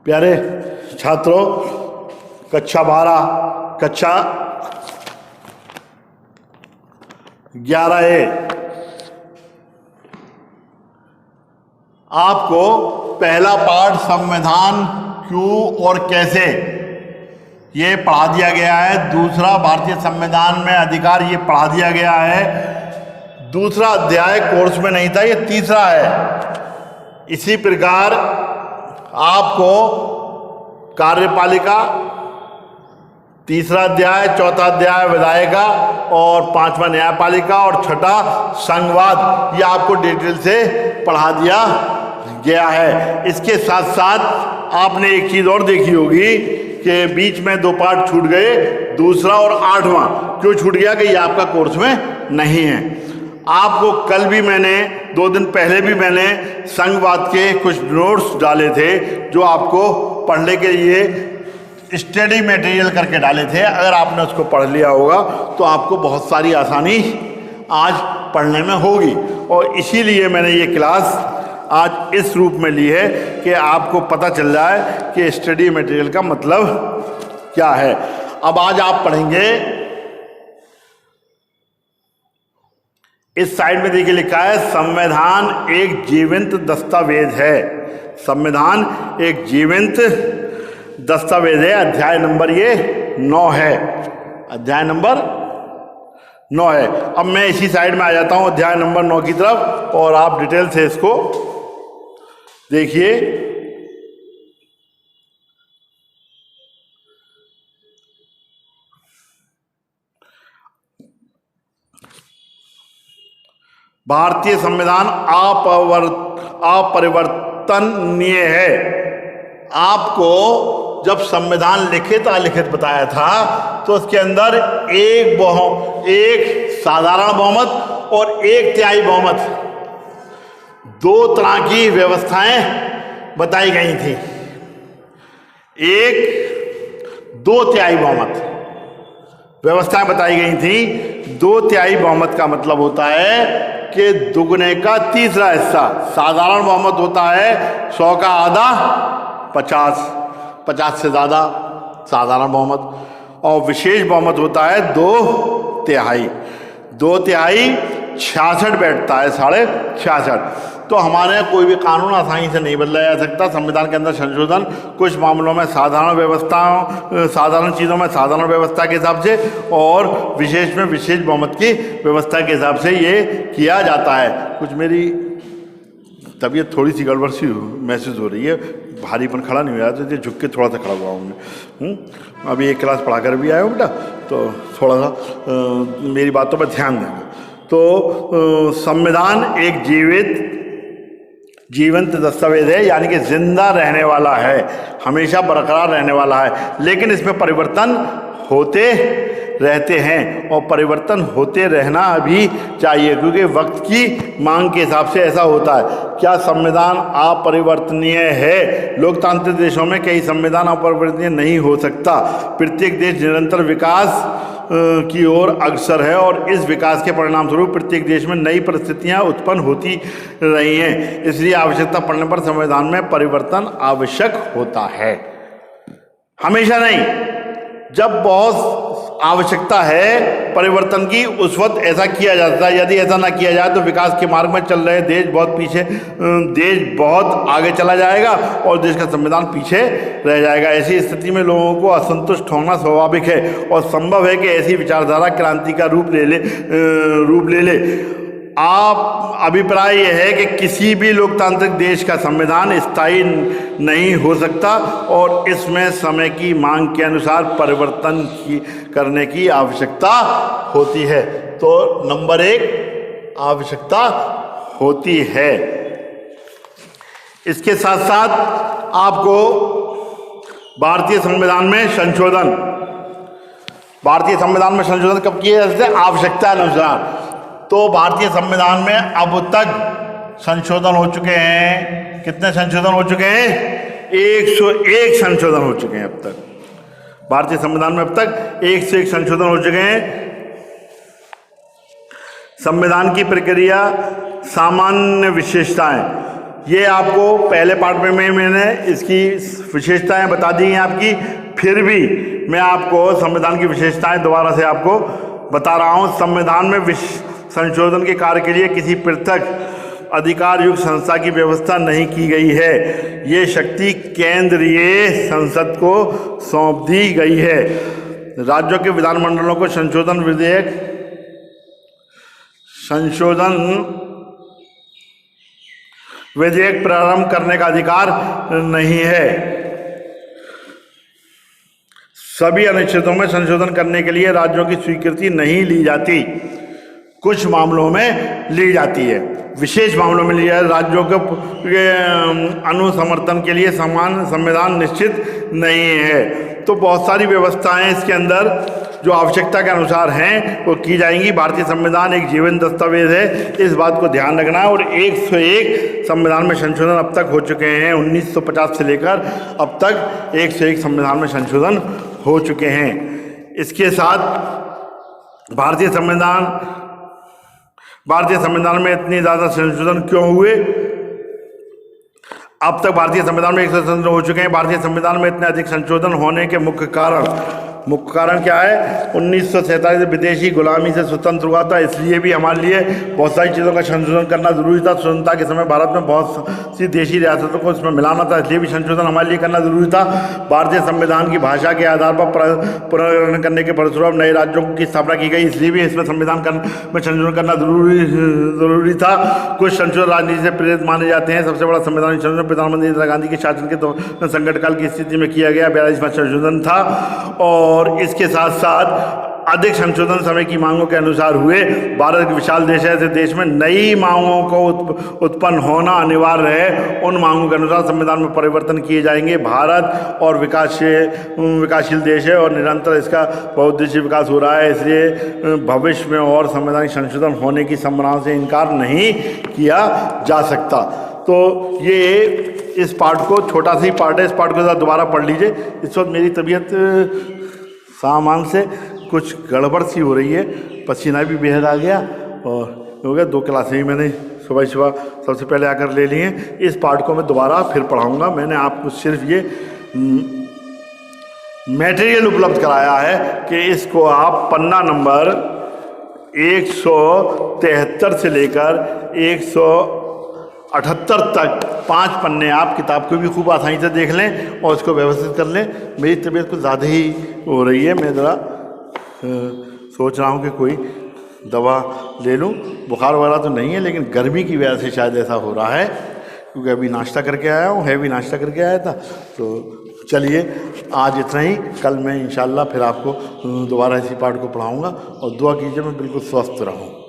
प्यारे छात्रों, कक्षा 12 कक्षा 11A आपको पहला पाठ संविधान क्यों और कैसे ये पढ़ा दिया गया है। दूसरा भारतीय संविधान में अधिकार ये पढ़ा दिया गया है। दूसरा अध्याय कोर्स में नहीं था, ये तीसरा है। इसी प्रकार आपको कार्यपालिका, तीसरा अध्याय, चौथा अध्याय विधायिका और पांचवा न्यायपालिका और छठा संघवाद, ये आपको डिटेल से पढ़ा दिया गया है। इसके साथ साथ आपने एक चीज़ और देखी होगी कि बीच में 2 पार्ट छूट गए, दूसरा और 8वां क्यों छूट गया कि ये आपका कोर्स में नहीं है। आपको कल भी मैंने 2 दिन पहले भी मैंने संघवाद के कुछ नोट्स डाले थे जो आपको पढ़ने के लिए स्टडी मटेरियल करके डाले थे। अगर आपने उसको पढ़ लिया होगा तो आपको बहुत सारी आसानी आज पढ़ने में होगी, और इसीलिए मैंने ये क्लास आज इस रूप में ली है कि आपको पता चल जाए कि स्टडी मटेरियल का मतलब क्या है। अब आज आप पढ़ेंगे, इस साइड में देखिए लिखा है संविधान एक जीवंत दस्तावेज है। संविधान एक जीवंत दस्तावेज है। अध्याय नंबर ये 9 है, अध्याय नंबर 9 है। अब मैं इसी साइड में आ जाता हूं अध्याय नंबर 9 की तरफ, और आप डिटेल से इसको देखिए। भारतीय संविधान अपरिवर्तनीय है। आपको जब संविधान लिखित अलिखित बताया था तो उसके अंदर एक साधारण बहुमत और 1/3 बहुमत, 2 तरह की व्यवस्थाएं बताई गई थी। 2/3 बहुमत व्यवस्थाएं बताई गई थी। 2/3 बहुमत का मतलब होता है कि दुगने का तीसरा हिस्सा। साधारण बहुमत होता है 100 का आधा 50 से ज़्यादा साधारण बहुमत, और विशेष बहुमत होता है 2/3। 2/3 66 बैठता है, 66.5। तो हमारे यहाँ कोई भी कानून आसानी से नहीं बदला जा सकता। संविधान के अंदर संशोधन कुछ मामलों में साधारण चीज़ों में साधारण व्यवस्था के हिसाब से और विशेष में विशेष बहुमत की व्यवस्था के हिसाब से ये किया जाता है। कुछ मेरी तबीयत थोड़ी सी गड़बड़ सी महसूस हो रही है, भारीपन खड़ा नहीं हुआ तो झुक के थोड़ा सा खड़ा हुआ हूँ मैं। अभी एक क्लास पढ़ा कर भी आया हूँ बेटा, तो थोड़ा सा मेरी बातों पर ध्यान देना। तो संविधान एक जीवंत दस्तावेज है, यानी कि जिंदा रहने वाला है, हमेशा बरकरार रहने वाला है। लेकिन इसमें परिवर्तन होते रहते हैं, और परिवर्तन होते रहना भी चाहिए, क्योंकि वक्त की मांग के हिसाब से ऐसा होता है। क्या संविधान अपरिवर्तनीय है? लोकतांत्रिक देशों में कई संविधान अपरिवर्तनीय नहीं हो सकता। प्रत्येक देश निरंतर विकास की ओर अग्रसर है, और इस विकास के परिणाम स्वरूप प्रत्येक देश में नई परिस्थितियां उत्पन्न होती रही हैं। इसलिए आवश्यकता पड़ने पर संविधान में परिवर्तन आवश्यक होता है। हमेशा नहीं, जब बहुत आवश्यकता है परिवर्तन की उस वक्त ऐसा किया जाता है। यदि ऐसा ना किया जाए तो विकास के मार्ग में चल रहे देश बहुत आगे चला जाएगा और देश का संविधान पीछे रह जाएगा। ऐसी स्थिति में लोगों को असंतुष्ट होना स्वाभाविक है, और संभव है कि ऐसी विचारधारा क्रांति का रूप ले ले। आप अभिप्राय यह है कि किसी भी लोकतांत्रिक देश का संविधान स्थायी नहीं हो सकता, और इसमें समय की मांग के अनुसार परिवर्तन करने की आवश्यकता होती है। तो नंबर 1 आवश्यकता होती है। इसके साथ साथ आपको भारतीय संविधान में संशोधन कब किए जाते हैं? आवश्यकता अनुसार। तो भारतीय संविधान में अब तक संशोधन हो चुके हैं। कितने संशोधन हो चुके हैं? 101 संशोधन हो चुके हैं अब तक। भारतीय संविधान में अब तक 101 संशोधन हो चुके हैं। संविधान की प्रक्रिया, सामान्य विशेषताएं। ये आपको पहले पार्ट में मैंने इसकी विशेषताएं बता दी हैं आपकी, फिर भी मैं आपको संविधान की विशेषताएं दोबारा से आपको बता रहा हूँ। संविधान में संशोधन के कार्य के लिए किसी पृथक अधिकार युक्त संस्था की व्यवस्था नहीं की गई है। ये शक्ति केंद्रीय संसद को सौंप दी गई है। राज्यों के विधानमंडलों को संशोधन विधेयक प्रारंभ करने का अधिकार नहीं है। सभी अनुच्छेदों में संशोधन करने के लिए राज्यों की स्वीकृति नहीं ली जाती, कुछ मामलों में ली जाती है, विशेष मामलों में लिया है। राज्यों के अनुसमर्थन के लिए समान संविधान निश्चित नहीं है। तो बहुत सारी व्यवस्थाएं इसके अंदर जो आवश्यकता के अनुसार हैं वो की जाएंगी। भारतीय संविधान एक जीवन दस्तावेज है, इस बात को ध्यान रखना है। और 101 संविधान में संशोधन अब तक हो चुके हैं। 1950 से लेकर अब तक 101 संविधान में संशोधन हो चुके हैं। इसके साथ भारतीय संविधान में इतनी ज़्यादा संशोधन क्यों हुए? अब तक भारतीय संविधान में 100 संशोधन हो चुके हैं। भारतीय संविधान में इतने अधिक संशोधन होने के मुख्य कारण क्या है? 1947 विदेशी गुलामी से स्वतंत्र हुआ था, इसलिए भी हमारे लिए बहुत सारी चीज़ों का संशोधन करना जरूरी था। स्वतंत्रता के समय भारत में बहुत सी देशी रियासतों को इसमें मिलाना था, इसलिए भी संशोधन हमारे लिए करना जरूरी था। भारतीय संविधान की भाषा के आधार पर पुनर्गठन करने के फलस्वरूप नए राज्यों की स्थापना की गई, इसलिए भी इसमें संविधान में संशोधन करना जरूरी था। कुछ संशोधन राजनीति से प्रेरित माने जाते हैं। सबसे बड़ा संवैधानिक संशोधन प्रधानमंत्री इंदिरा गांधी के शासन के संकट काल की स्थिति में किया गया 42वां संशोधन था। और इसके साथ साथ अधिक संशोधन समय की मांगों के अनुसार हुए। भारत एक विशाल देश है, ऐसे देश में नई मांगों को उत्पन्न होना अनिवार्य है। उन मांगों के अनुसार संविधान में परिवर्तन किए जाएंगे। भारत और विकासशील देश है और निरंतर इसका बहुउद्देशीय विकास हो रहा है, इसलिए भविष्य में और संवैधानिक संशोधन होने की संभावना से इनकार नहीं किया जा सकता। तो ये इस पार्ट को, छोटा सा ही पार्ट है, इस पार्ट को दोबारा पढ़ लीजिए। इस वक्त मेरी तबीयत सामान से कुछ गड़बड़ सी हो रही है, पसीना भी बेहद आ गया और हो गया। 2 क्लासें ही मैंने सुबह सबसे पहले आकर ले ली हैं। इस पार्ट को मैं दोबारा फिर पढ़ाऊँगा। मैंने आपको सिर्फ ये मटेरियल उपलब्ध कराया है कि इसको आप पन्ना नंबर 173 से लेकर 178 तक 5 पन्ने आप किताब को भी खूब आसानी से देख लें और इसको व्यवस्थित कर लें। मेरी तबीयत कुछ ज़्यादा ही हो रही है, मैं ज़रा सोच रहा हूँ कि कोई दवा ले लूँ। बुखार वगैरह तो नहीं है, लेकिन गर्मी की वजह से शायद ऐसा हो रहा है, क्योंकि अभी नाश्ता करके आया हूँ, हैवी नाश्ता करके आया था। तो चलिए आज इतना ही। कल मैं इंशाल्लाह फिर आपको दोबारा इसी पार्ट को पढ़ाऊँगा और दुआ कीजिए मैं बिल्कुल स्वस्थ रहूँ।